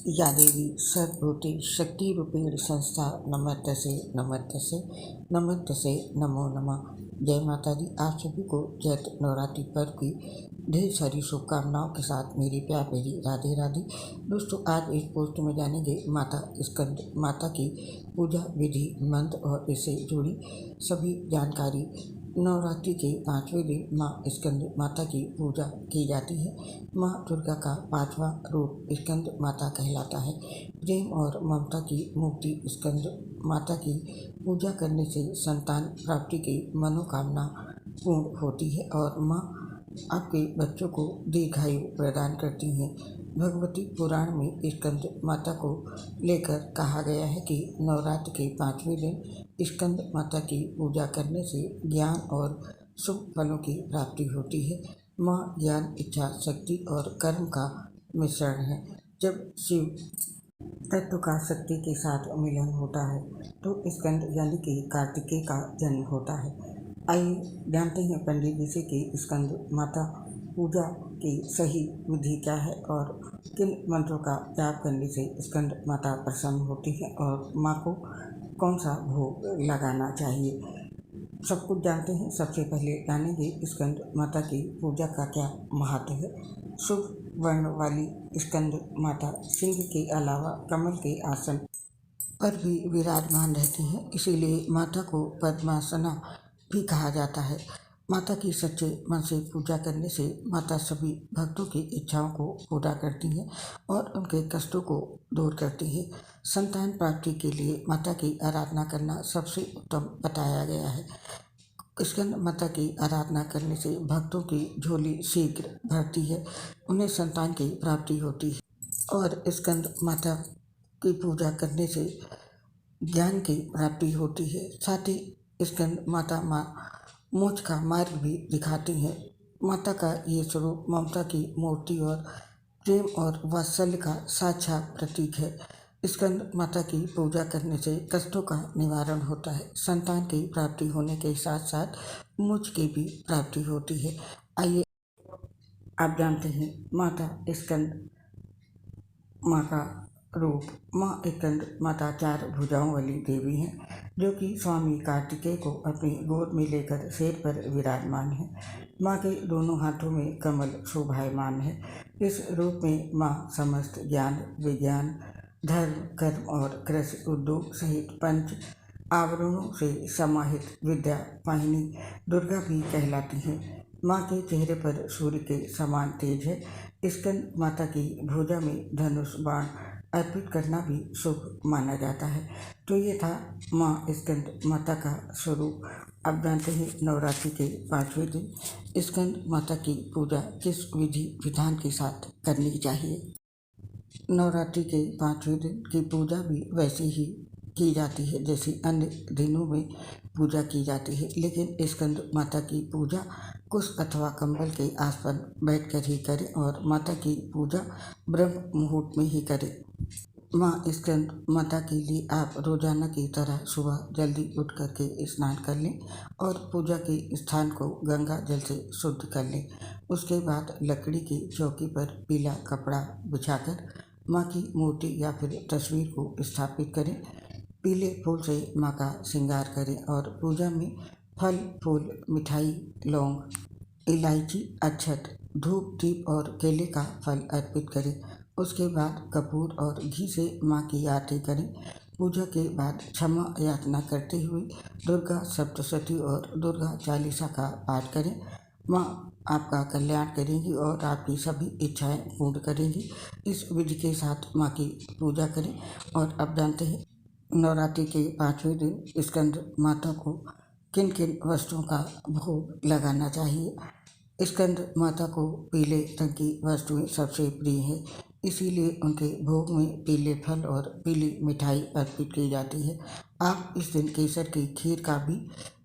या देवी सर्वभूते शक्तिरूपेण संस्था नमस्तस्यै नमस्तस्यै नमस्तस्यै नमो नमः। जय माता दी। आप सभी को चैत्र नवरात्रि पर्व की ढेर सारी शुभकामनाओं के साथ मेरी प्यार मेरी राधे राधे। दोस्तों, आज इस पोस्ट में जानेंगे माता स्कंद माता की पूजा विधि मंत्र और इससे जुड़ी सभी जानकारी। नवरात्रि के 5वें दिन माँ स्कंद माता की पूजा की जाती है। माँ दुर्गा का 5वां रूप स्कंद माता कहलाता है। प्रेम और ममता की मूर्ति स्कंद माता की पूजा करने से संतान प्राप्ति की मनोकामना पूर्ण होती है और माँ आपके बच्चों को दीर्घायु प्रदान करती हैं। भगवती पुराण में स्कंद माता को लेकर कहा गया है कि नवरात्र के 5वें दिन स्कंद माता की पूजा करने से ज्ञान और शुभ फलों की प्राप्ति होती है। माँ ज्ञान, इच्छा शक्ति और कर्म का मिश्रण है। जब शिव तत्व का शक्ति के साथ मिलन होता है तो स्कंद यानी कि कार्तिकेय का जन्म होता है। आइए जानते हैं पंडित जी से कि स्कंद माता पूजा की सही विधि क्या है और किन मंत्रों का जाप करने से स्कंद माता प्रसन्न होती है और माँ को कौन सा भोग लगाना चाहिए। सब कुछ जानते हैं। सबसे पहले जानेंगे स्कंद माता की पूजा का क्या महत्व है। शुभ वर्ण वाली स्कंद माता सिंह के अलावा कमल के आसन पर भी विराजमान रहती हैं, इसीलिए माता को पद्मासना भी कहा जाता है। माता की सच्चे मन से पूजा करने से माता सभी भक्तों की इच्छाओं को पूरा करती हैं और उनके कष्टों को दूर करती है। संतान प्राप्ति के लिए माता की आराधना करना सबसे उत्तम बताया गया है। स्कंद माता की आराधना करने से भक्तों की झोली शीघ्र भरती है, उन्हें संतान की प्राप्ति होती है और स्कंद माता की पूजा करने से ज्ञान की प्राप्ति होती है। साथ ही स्कंद माता मोक्ष का मार्ग भी दिखाती हैं। माता का ये स्वरूप ममता की मूर्ति और प्रेम और वात्सल्य का साक्षात प्रतीक है। स्कंद माता की पूजा करने से कष्टों का निवारण होता है, संतान की प्राप्ति होने के साथ साथ मोक्ष की भी प्राप्ति होती है। आइए आप जानते हैं माता स्कंद माँ का रूप। माँ स्कंद माता 4 भुजाओं वाली देवी हैं जो कि स्वामी कार्तिकेय को अपनी गोद में लेकर शेर पर विराजमान है। माँ के दोनों हाथों में कमल शोभायमान है। इस रूप में माँ समस्त ज्ञान, विज्ञान, धर्म, कर्म और कृषि उद्योग सहित 5 आवरणों से समाहित विद्या वाहिनी दुर्गा भी कहलाती हैं। माँ के चेहरे पर सूर्य के समान तेज है। स्कंद माता की भुजा में धनुष बाण अर्पित करना भी शुभ माना जाता है। तो ये था माँ स्कंद माता का स्वरूप। अब जानते हैं नवरात्रि के 5वें दिन स्कंद माता की पूजा किस विधि विधान के साथ करनी चाहिए। नवरात्रि के 5वें दिन की पूजा भी वैसे ही की जाती है जैसे अन्य दिनों में पूजा की जाती है, लेकिन स्कंद माता की पूजा कुश अथवा कंबल के आसपास बैठकर ही करें और माता की पूजा ब्रह्म मुहूर्त में ही करें। माँ स्कंद माता के लिए आप रोजाना की तरह सुबह जल्दी उठ करके स्नान कर लें और पूजा के स्थान को गंगा जल से शुद्ध कर लें। उसके बाद लकड़ी की चौकी पर पीला कपड़ा बिछाकर माँ की मूर्ति या फिर तस्वीर को स्थापित करें। पीले फूल से माँ का श्रृंगार करें और पूजा में फल फूल, मिठाई, लौंग, इलायची, अक्षत, धूप दीप और केले का फल अर्पित करें। उसके बाद कपूर और घी से माँ की आरती करें। पूजा के बाद क्षमा याचना करते हुए दुर्गा सप्तशती और दुर्गा चालीसा का पाठ करें। माँ आपका कल्याण करेंगी और आपकी सभी इच्छाएं पूर्ण करेंगी। इस विधि के साथ माँ की पूजा करें। और अब जानते हैं नवरात्रि के 5वें दिन स्कंद माता को किन किन वस्तुओं का भोग लगाना चाहिए। स्कंद माता को पीले रंग की वस्तुएं सबसे प्रिय है, इसीलिए उनके भोग में पीले फल और पीली मिठाई अर्पित की जाती है। आप इस दिन केसर की खीर का भी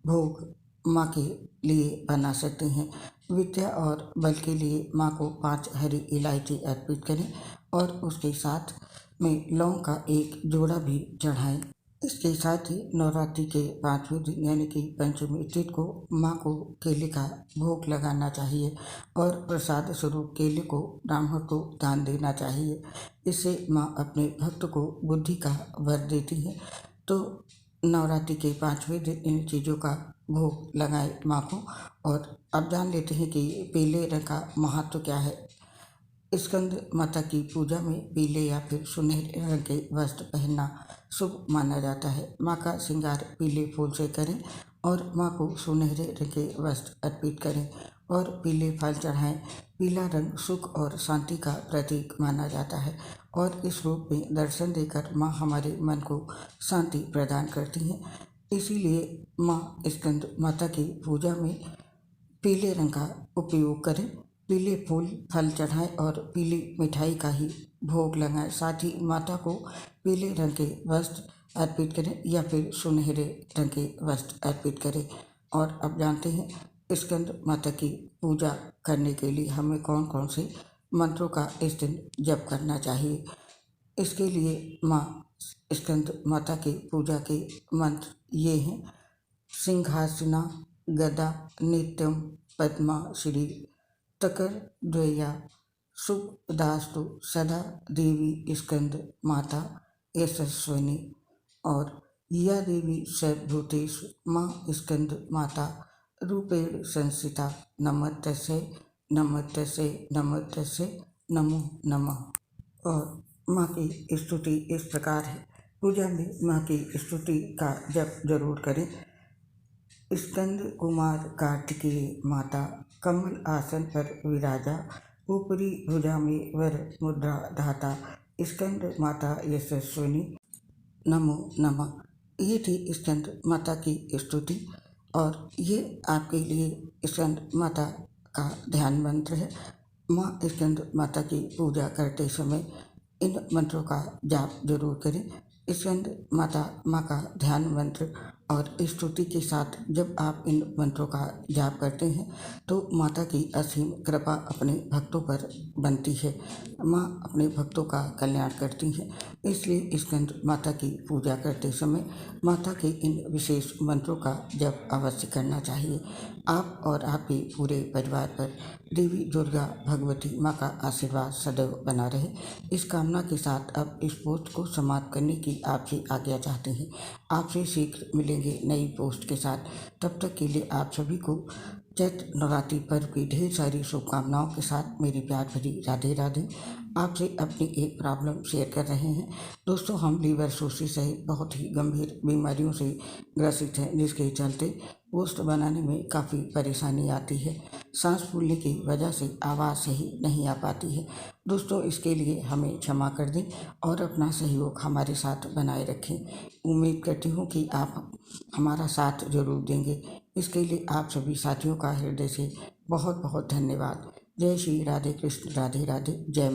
भोग माँ के लिए बना सकते हैं। विद्या और बल के लिए माँ को 5 हरी इलायची अर्पित करें और उसके साथ में लौंग का एक जोड़ा भी चढ़ाएं। इसके साथ ही नवरात्रि के 5वें दिन यानी कि पंचमी तिथि को माँ को केले का भोग लगाना चाहिए और प्रसाद स्वरूप केले को ब्राह्मण को दान देना चाहिए। इससे माँ अपने भक्त को बुद्धि का वर देती है। तो नवरात्रि के 5वें दिन इन चीज़ों का भोग लगाए माँ को। और अब जान लेते हैं कि पीले रंग का महत्व क्या है। स्कंद माता की पूजा में पीले या फिर सुनहरे रंग के वस्त्र पहनना शुभ माना जाता है। माँ का श्रृंगार पीले फूल से करें और माँ को सुनहरे रंग के वस्त्र अर्पित करें और पीले फल चढ़ाएं। पीला रंग सुख और शांति का प्रतीक माना जाता है और इस रूप में दर्शन देकर माँ हमारे मन को शांति प्रदान करती हैं। इसीलिए माँ स्कंद माता की पूजा में पीले रंग का उपयोग करें, पीले फूल फल चढ़ाएं और पीली मिठाई का ही भोग लगाएं। साथ ही माता को पीले रंग के वस्त्र अर्पित करें या फिर सुनहरे रंग के वस्त्र अर्पित करें। और अब जानते हैं स्कंद माता की पूजा करने के लिए हमें कौन कौन से मंत्रों का इस दिन जप करना चाहिए। इसके लिए माँ स्कंद माता की पूजा के मंत्र ये हैं: सिंहासना गदा नित्यं पद्मा श्री तकर द्वया शुभदास्तु सदा देवी स्कंद माता यशस्विनी। और या देवी सर्वभूतेषु माँ स्कंद माता रूपेण संस्थिता नमस्तस्यै नमस्तस्यै नमस्तस्यै नमो नमः। और माँ की स्तुति इस प्रकार है। पूजा में माँ की स्तुति का जप जरूर करें। स्कंद कुमार कार्तिकेय माता कमल आसन पर विराजा, ऊपरी भुजा में वर मुद्रा धाता, स्कंद माता यशस्विनी नमो नमः। ये थी स्कंद माता की स्तुति और ये आपके लिए स्कंद माता का ध्यान मंत्र है। माँ स्कंद माता की पूजा करते समय इन मंत्रों का जाप जरूर करें। स्कंद माता माँ का ध्यान मंत्र और स्तुति के साथ जब आप इन मंत्रों का जाप करते हैं तो माता की असीम कृपा अपने भक्तों पर बनती है। माँ अपने भक्तों का कल्याण करती हैं। इसलिए स्कंद माता की पूजा करते समय माता के इन विशेष मंत्रों का जप अवश्य करना चाहिए। आप और आपके पूरे परिवार पर देवी दुर्गा भगवती माँ का आशीर्वाद सदैव बना रहे, इस कामना के साथ अब इस पोस्ट को समाप्त करने की आपसे आज्ञा चाहते हैं। आपसे शीघ्र मिलेंगे नई पोस्ट के साथ। तब तक के लिए आप सभी को चैत्र नवरात्रि पर्व की ढेर सारी शुभकामनाओं के साथ मेरी प्यार भरी राधे राधे। आपसे अपनी एक प्रॉब्लम शेयर कर रहे हैं। दोस्तों, हम लीवर सोसिस सहित बहुत ही गंभीर बीमारियों से ग्रसित हैं, जिसके चलते पोस्ट बनाने में काफ़ी परेशानी आती है। सांस फूलने की वजह से आवाज़ सही नहीं आ पाती है। दोस्तों, इसके लिए हमें क्षमा कर दें और अपना सहयोग हमारे साथ बनाए रखें। उम्मीद करती हूँ कि आप हमारा साथ जरूर देंगे। इसके लिए आप सभी साथियों का हृदय से बहुत बहुत धन्यवाद। जय श्री राधे कृष्ण, राधे राधे, जय